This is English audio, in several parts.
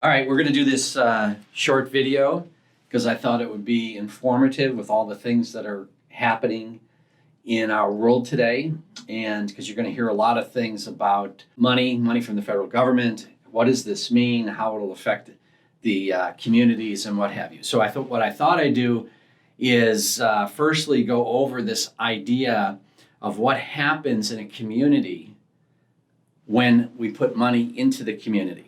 All right, we're going to do this short video because I thought it would be informative with all the things that are happening in our world today, and because you're going to hear a lot of things about money from the federal government. What does this mean? How it'll affect the communities and what have you. So what I thought I'd do is firstly go over this idea of what happens in a community when we put money into the community.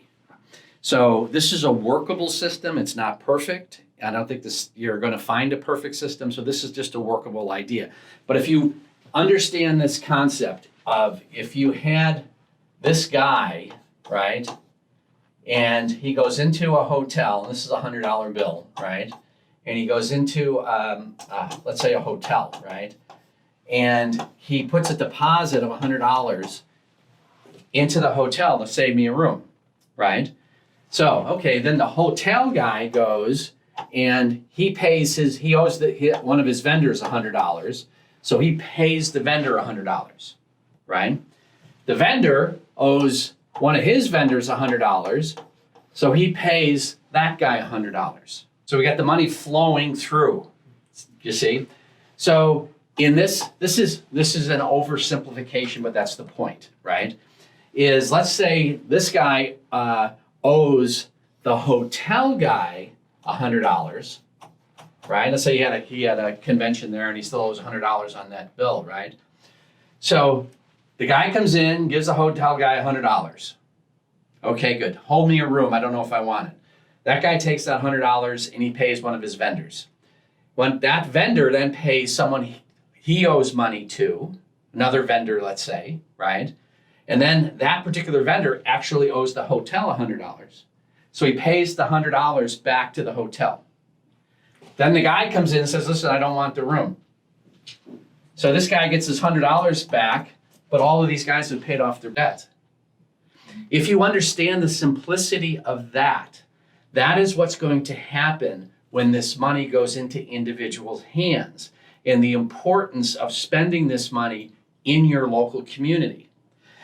So this is a workable system. It's not perfect. I don't think you're going to find a perfect system. So this is just a workable idea. But if you understand this concept of if you had this guy, right, and he goes into a hotel, and this is a $100 bill, right, and he goes into, let's say, a hotel, right, and he puts a deposit of $100 into the hotel to save me a room, right? So, okay, then the hotel guy goes and he owes one of his vendors $100. So he pays the vendor $100, right? The vendor owes one of his vendors $100. So he pays that guy $100. So we got the money flowing through, you see? So in this is an oversimplification, but that's the point, right? Is let's say this guy owes the hotel guy $100, right? Let's say he had a convention there and he still owes $100 on that bill, right? So the guy comes in, gives the hotel guy $100. Okay, good. Hold me a room. I don't know if I want it. That guy takes that $100 and he pays one of his vendors. When that vendor then pays someone he owes money to, another vendor, let's say, right? And then that particular vendor actually owes the hotel $100. So he pays the $100 back to the hotel. Then the guy comes in and says, listen, I don't want the room. So this guy gets his $100 back, but all of these guys have paid off their debt. If you understand the simplicity of that, that is what's going to happen when this money goes into individuals' hands, and the importance of spending this money in your local community.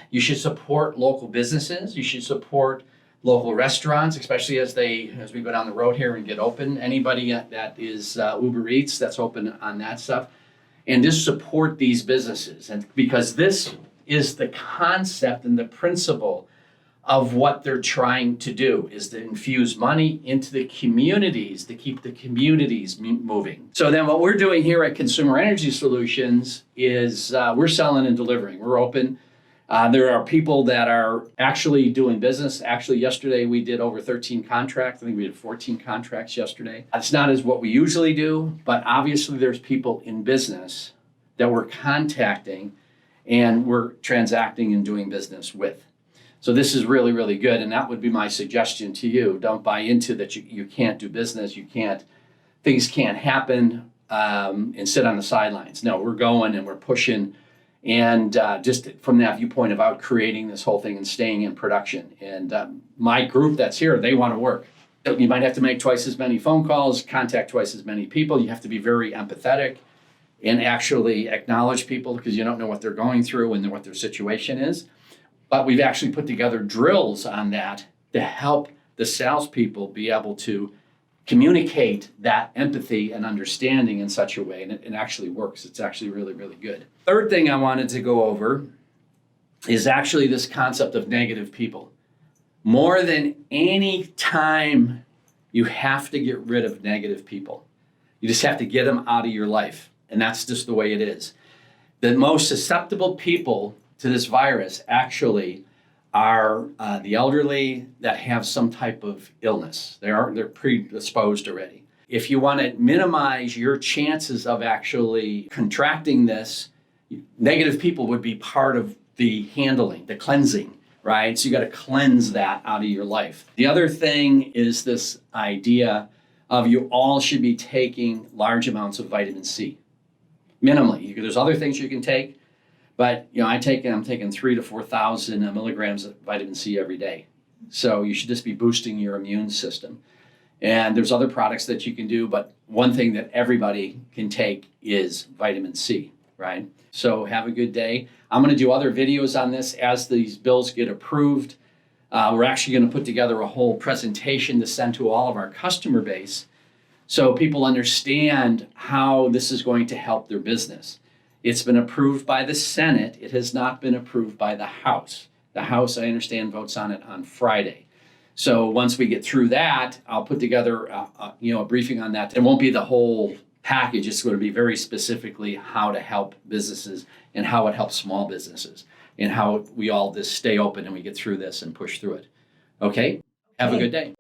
You should support local businesses. You should support local restaurants, especially as we go down the road here and get open. Anybody that is Uber Eats, that's open on that stuff. And just support these businesses. And because this is the concept and the principle of what they're trying to do, is to infuse money into the communities to keep the communities moving. So then what we're doing here at Consumer Energy Solutions is we're selling and delivering. We're open. There are people that are actually doing business. Actually, yesterday we did over 13 contracts. I think we did 14 contracts yesterday. It's not as what we usually do, but obviously there's people in business that we're contacting and we're transacting and doing business with. So this is really, really good. And that would be my suggestion to you. Don't buy into that you can't do business. Things can't happen and sit on the sidelines. No, we're going and we're pushing. And just from that viewpoint about creating this whole thing and staying in production. And my group that's here, they want to work. You might have to make twice as many phone calls, contact twice as many people. You have to be very empathetic and actually acknowledge people because you don't know what they're going through and what their situation is. But we've actually put together drills on that to help the salespeople be able to communicate that empathy and understanding in such a way, and it actually works. It's actually really, really good. Third thing I wanted to go over is actually this concept of negative people. More than any time, you have to get rid of negative people. You just have to get them out of your life, and that's just the way it is. The most susceptible people to this virus actually are the elderly that have some type of illness. They're predisposed already. If you want to minimize your chances of actually contracting this, negative people would be part of the handling, the cleansing, right? So you got to cleanse that out of your life. The other thing is this idea of you all should be taking large amounts of vitamin C, minimally. There's other things you can take. But I'm taking 3,000 to 4,000 milligrams of vitamin C every day. So you should just be boosting your immune system. And there's other products that you can do, but one thing that everybody can take is vitamin C, right? So have a good day. I'm going to do other videos on this as these bills get approved. We're actually going to put together a whole presentation to send to all of our customer base so people understand how this is going to help their business. It's been approved by the Senate. It has not been approved by the House. The House, I understand, votes on it on Friday. So once we get through that, I'll put together a briefing on that. It won't be the whole package. It's going to be very specifically how to help businesses and how it helps small businesses and how we all just stay open and we get through this and push through it. Okay? Have a good day.